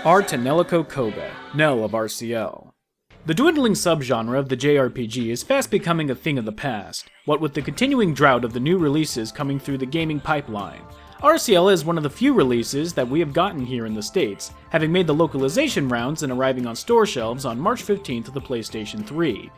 are Tonelico Qoga, Knell of RCL. The dwindling subgenre of the JRPG is fast becoming a thing of the past, what with the continuing drought of the new releases coming through the gaming pipeline. RCL is one of the few releases that we have gotten here in the States, having made the localization rounds and arriving on store shelves on March 15th of the PlayStation 3.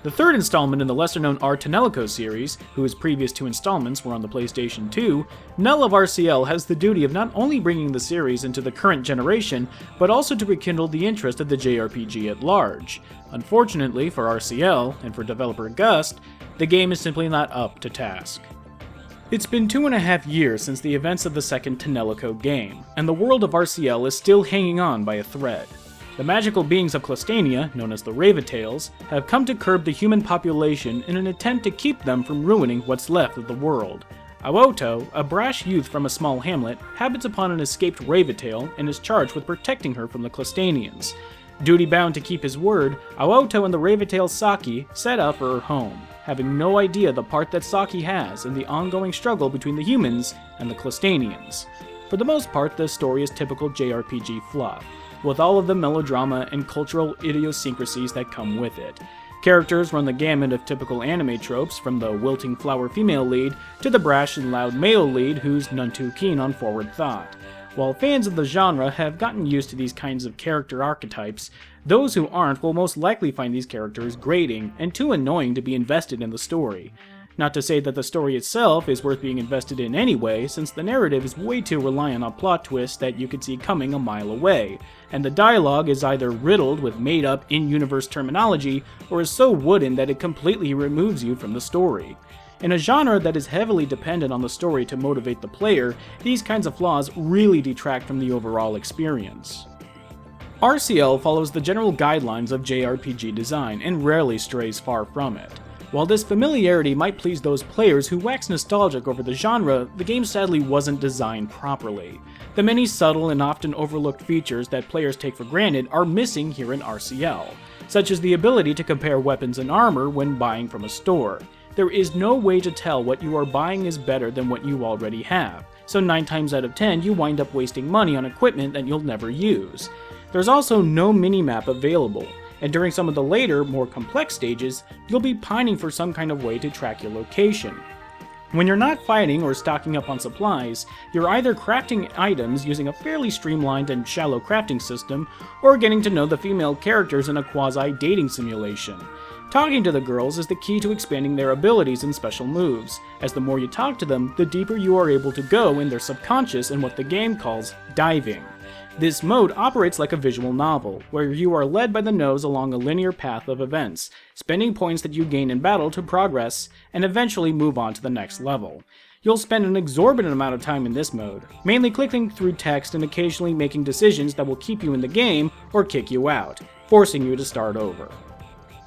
The third installment in the lesser-known Tonelico series, whose previous two installments were on the PlayStation 2, Knell of RCL has the duty of not only bringing the series into the current generation, but also to rekindle the interest of the JRPG at large. Unfortunately for RCL, and for developer Gust, the game is simply not up to task. It's been 2.5 years since the events of the second Tonelico game, and the world of RCL is still hanging on by a thread. The magical beings of Clostania, known as the Raventails, have come to curb the human population in an attempt to keep them from ruining what's left of the world. Awoto, a brash youth from a small hamlet, habits upon an escaped Raventail and is charged with protecting her from the Clostanians. Duty-bound to keep his word, Awoto and the Raventail Saki set out for her home, having no idea the part that Saki has in the ongoing struggle between the humans and the Clostanians. For the most part, the story is typical JRPG fluff, with all of the melodrama and cultural idiosyncrasies that come with it. Characters run the gamut of typical anime tropes, from the wilting flower female lead to the brash and loud male lead who's none too keen on forward thought. While fans of the genre have gotten used to these kinds of character archetypes, those who aren't will most likely find these characters grating and too annoying to be invested in the story. Not to say that the story itself is worth being invested in anyway, since the narrative is way too reliant on plot twists that you could see coming a mile away, and the dialogue is either riddled with made-up in-universe terminology or is so wooden that it completely removes you from the story. In a genre that is heavily dependent on the story to motivate the player, these kinds of flaws really detract from the overall experience. RCL follows the general guidelines of JRPG design and rarely strays far from it. While this familiarity might please those players who wax nostalgic over the genre, the game sadly wasn't designed properly. The many subtle and often overlooked features that players take for granted are missing here in RCL, such as the ability to compare weapons and armor when buying from a store. There is no way to tell what you are buying is better than what you already have, so 9 times out of 10 you wind up wasting money on equipment that you'll never use. There's also no minimap available, and during some of the later, more complex stages, you'll be pining for some kind of way to track your location. When you're not fighting or stocking up on supplies, you're either crafting items using a fairly streamlined and shallow crafting system, or getting to know the female characters in a quasi-dating simulation. Talking to the girls is the key to expanding their abilities and special moves, as the more you talk to them, the deeper you are able to go in their subconscious in what the game calls diving. This mode operates like a visual novel, where you are led by the nose along a linear path of events, spending points that you gain in battle to progress, and eventually move on to the next level. You'll spend an exorbitant amount of time in this mode, mainly clicking through text and occasionally making decisions that will keep you in the game or kick you out, forcing you to start over.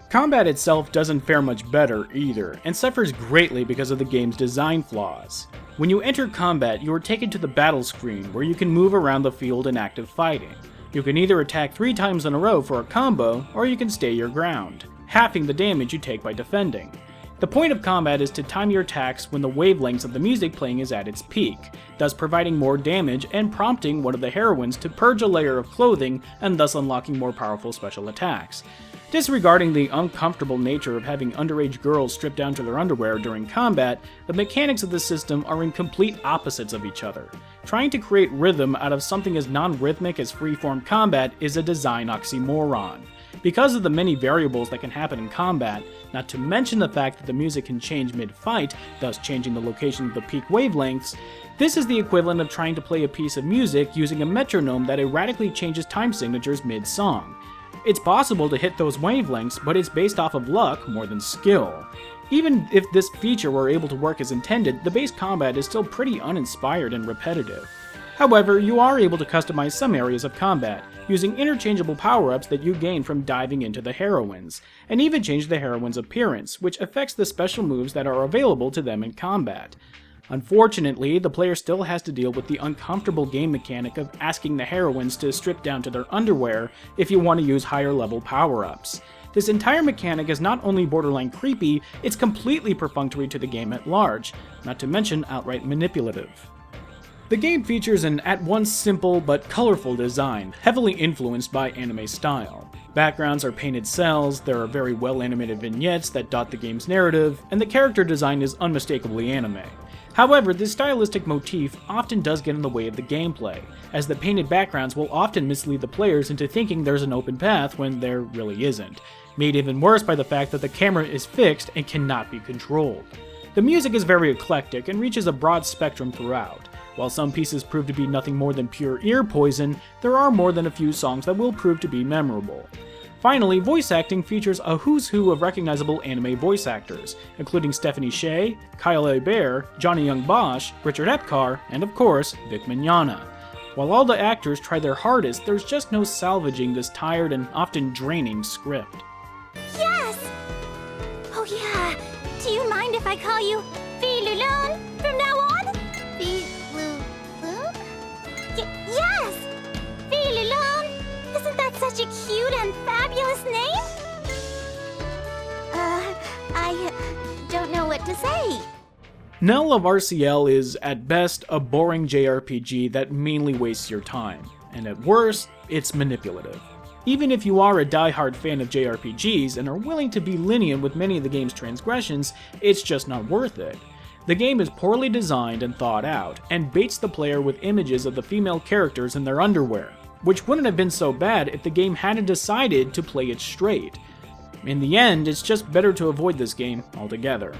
Combat itself doesn't fare much better either, and suffers greatly because of the game's design flaws. When you enter combat, you are taken to the battle screen, where you can move around the field in active fighting. You can either attack 3 times in a row for a combo, or you can stay your ground, halving the damage you take by defending. The point of combat is to time your attacks when the wavelengths of the music playing is at its peak, thus providing more damage and prompting one of the heroines to purge a layer of clothing and thus unlocking more powerful special attacks. Disregarding the uncomfortable nature of having underage girls stripped down to their underwear during combat, the mechanics of the system are in complete opposites of each other. Trying to create rhythm out of something as non-rhythmic as freeform combat is a design oxymoron. Because of the many variables that can happen in combat, not to mention the fact that the music can change mid-fight, thus changing the location of the peak wavelengths, this is the equivalent of trying to play a piece of music using a metronome that erratically changes time signatures mid-song. It's possible to hit those wavelengths, but it's based off of luck more than skill. Even if this feature were able to work as intended, the base combat is still pretty uninspired and repetitive. However, you are able to customize some areas of combat, using interchangeable power-ups that you gain from diving into the heroines, and even change the heroine's appearance, which affects the special moves that are available to them in combat. Unfortunately, the player still has to deal with the uncomfortable game mechanic of asking the heroines to strip down to their underwear if you want to use higher level power-ups. This entire mechanic is not only borderline creepy, it's completely perfunctory to the game at large, not to mention outright manipulative. The game features an at once simple but colorful design, heavily influenced by anime style. Backgrounds are painted cells, there are very well animated vignettes that dot the game's narrative, and the character design is unmistakably anime. However, this stylistic motif often does get in the way of the gameplay, as the painted backgrounds will often mislead the players into thinking there's an open path when there really isn't, made even worse by the fact that the camera is fixed and cannot be controlled. The music is very eclectic and reaches a broad spectrum throughout. While some pieces prove to be nothing more than pure ear poison, there are more than a few songs that will prove to be memorable. Finally, voice acting features a who's who of recognizable anime voice actors, including Stephanie Sheh, Kyle Hebert, Johnny Young Bosch, Richard Epcar, and of course, Vic Mignogna. While all the actors try their hardest, there's just no salvaging this tired and often draining script. Yes! Oh yeah, do you mind if I call you Filulun from now on? Filulun? Yes! Filulun! Isn't that such a cute and fabulous name? I don't know what to say. Knell of RCL is, at best, a boring JRPG that mainly wastes your time, and at worst, it's manipulative. Even if you are a die-hard fan of JRPGs and are willing to be lenient with many of the game's transgressions, it's just not worth it. The game is poorly designed and thought out, and baits the player with images of the female characters in their underwear, which wouldn't have been so bad if the game hadn't decided to play it straight. In the end, it's just better to avoid this game altogether.